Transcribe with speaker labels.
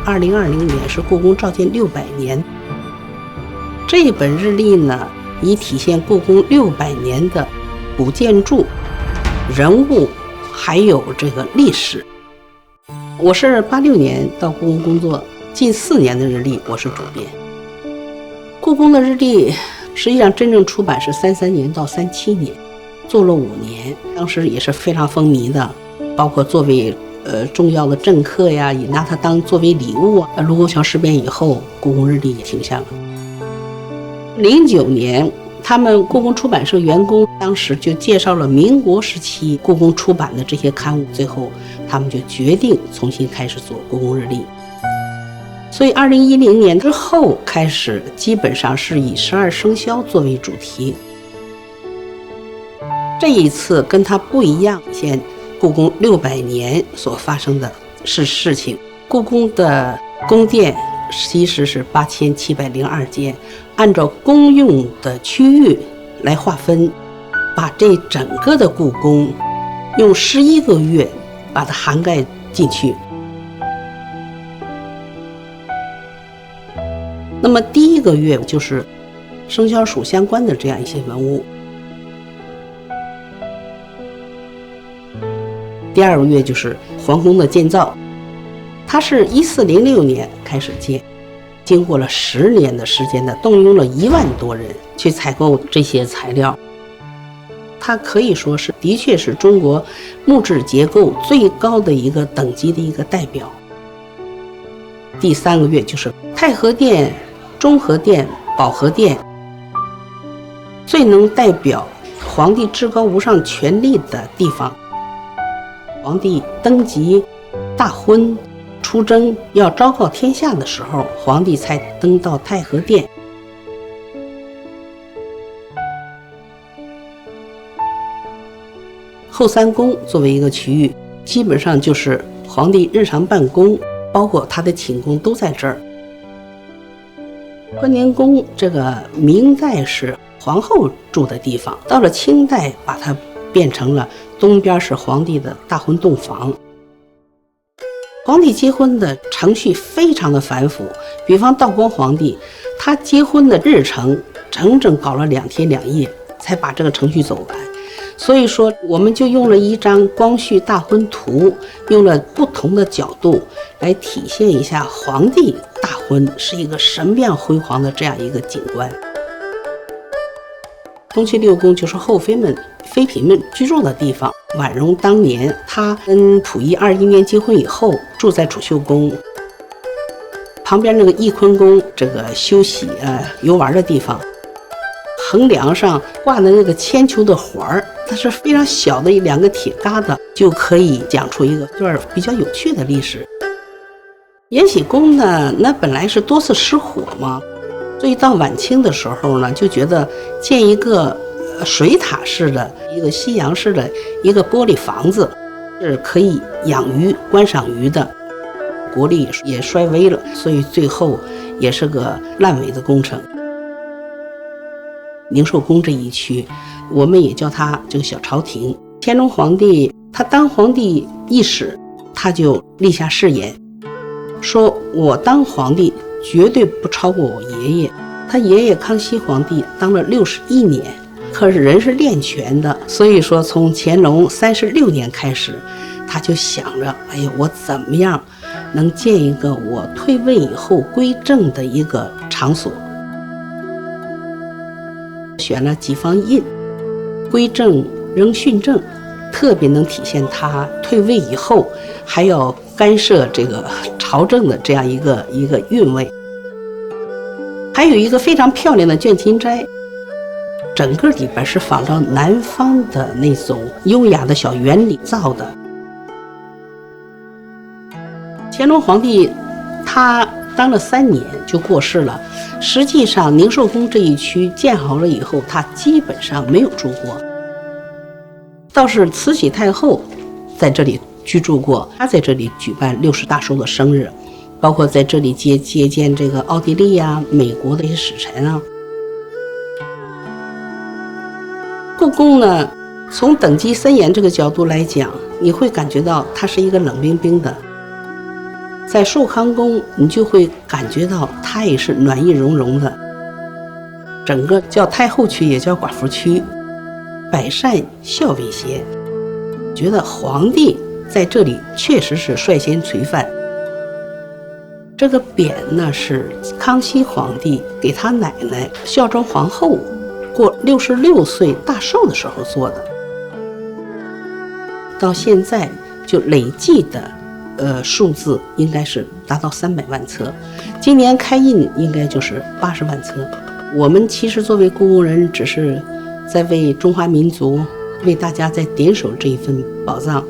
Speaker 1: 2020年是故宫召建600年。这本日历呢，以体现故宫600年的古建筑、人物，还有这个历史。我是86年到故宫工作，近4年的日历我是主编。故宫的日历实际上真正出版是33年到37年，做了5年，当时也是非常风靡的，包括作为重要的政客呀，也拿它当作为礼物啊。卢沟桥事变以后，故宫日历也停下了。09年，他们故宫出版社员工当时就介绍了民国时期故宫出版的这些刊物，最后他们就决定重新开始做故宫日历。所以2010年之后开始，基本上是以12生肖作为主题。这一次跟它不一样，现故宫600年所发生的事情。故宫的宫殿其实是8702间，按照公用的区域来划分，把这整个的故宫用11个月把它涵盖进去。那么第1个月就是生肖属相关的这样一些文物，第2个月就是皇宫的建造，它是1406年开始建，经过了10年的时间的，动用了1万多人去采购这些材料。它可以说是的确是中国木质结构最高的一个等级的一个代表。第3个月就是太和殿、中和殿、保和殿，最能代表皇帝至高无上权力的地方。皇帝登基、大婚、出征要昭告天下的时候，皇帝才登到太和殿。后三宫作为一个区域，基本上就是皇帝日常办公，包括他的寝宫都在这儿。坤宁宫这个明代是皇后住的地方，到了清代把它变成了东边是皇帝的大婚洞房。皇帝结婚的程序非常的繁复，比方道光皇帝，他结婚的日程整整搞了2天2夜才把这个程序走完。所以说我们就用了一张光绪大婚图，用了不同的角度来体现一下皇帝大婚是一个什么样辉煌的这样一个景观。东去六宫就是后妃们、妃嫔们居住的地方。婉容当年她跟溥仪21年结婚以后，住在储秀宫旁边那个翊坤宫，这个休息游玩的地方。横梁上挂的那个铅球的环儿，它是非常小的2个铁疙瘩，就可以讲出一段比较有趣的历史。延禧宫呢，那本来是多次失火嘛，所以到晚清的时候呢，就觉得建一个水塔式的一个西洋式的一个玻璃房子，是可以养鱼、观赏鱼的。国力也衰微了，所以最后也是个烂尾的工程。宁寿宫这一区，我们也叫它这个小朝廷。乾隆皇帝他当皇帝伊始，他就立下誓言，说我当皇帝绝对不超过我爷爷。他爷爷康熙皇帝当了61年，可是人是练拳的，所以说从乾隆36年开始，他就想着，哎呀，我怎么样能建一个我退位以后归正的一个场所。选了几方印，归正仍训正，特别能体现他退位以后还要干涉这个朝政的这样一个韵味。还有一个非常漂亮的倦勤斋，整个里边是仿照南方的那种优雅的小园里造的。乾隆皇帝他当了3年就过世了，实际上宁寿宫这一区建好了以后，他基本上没有住过，倒是慈禧太后在这里居住过，她在这里举办60大寿的生日，包括在这里接见这个奥地利啊、美国的一些使臣啊。故宫呢，从等级森严这个角度来讲，你会感觉到它是一个冷冰冰的。在寿康宫，你就会感觉到它也是暖意融融的。整个叫太后区，也叫寡妇区，百善孝为先，觉得皇帝在这里确实是率先垂范。这个匾呢，是康熙皇帝给他奶奶孝庄皇后过66岁大寿的时候做的，到现在就累计的数字应该是达到300万册，今年开印应该就是80万册。我们其实作为故宫人，只是在为中华民族、为大家在点守这一份宝藏。